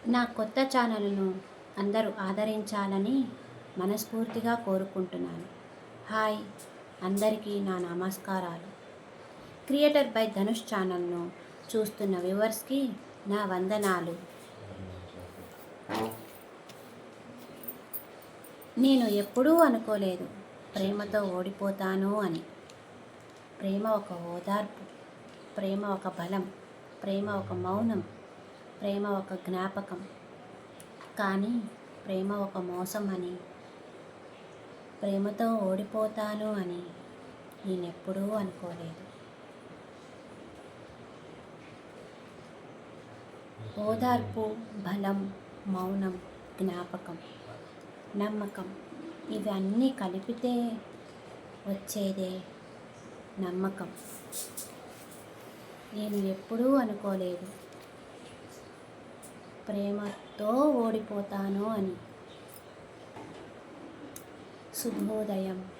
నా కొత్త ఛానల్ను అందరూ ఆదరించాలని మనస్ఫూర్తిగా కోరుకుంటున్నాను. హాయ్, అందరికీ నా నమస్కారాలు. క్రియేటర్ బై ధనుష్ ఛానల్ను చూస్తున్న వ్యూవర్స్కి నా వందనాలు. నేను ఎప్పుడూ అనుకోలేదు ప్రేమతో ఓడిపోతాను అని. ప్రేమ ఒక ఓదార్పు, ప్రేమ ఒక బలం, ప్రేమ ఒక మౌనం, ప్రేమ ఒక జ్ఞాపకం. కానీ ప్రేమ ఒక మోసం అని, ప్రేమతో ఓడిపోతాను అని నేనెప్పుడూ అనుకోలేదు. ఓదార్పు, బలం, మౌనం, జ్ఞాపకం, నమ్మకం ఇవన్నీ కలిపితే వచ్చేదే నమ్మకం. నేను ఎప్పుడూ అనుకోలేదు ప్రేమతో ఓడిపోతాను అని. శుభోదయం.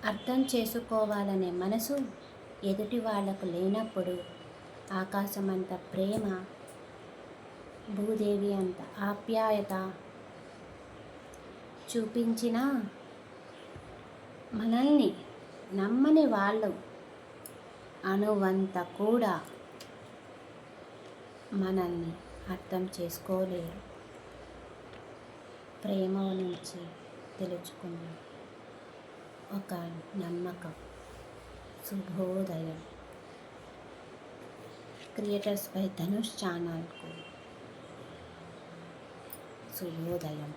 అర్థం చేసుకోవాలనే మనసు ఎదుటి వాళ్లకు లేనప్పుడు ఆకాశమంత ప్రేమ, భూదేవి అంత ఆప్యాయత చూపించిన మనల్ని నమ్మని వాళ్ళు అణువంత కూడా మనల్ని అర్థం చేసుకోలేరు. ప్రేమ నుంచి తెలుసుకున్న ఒక నమ్మకం. శుభోదయం. క్రియేటర్స్ బై ధనుష్ ఛానల్కు శుభోదయం.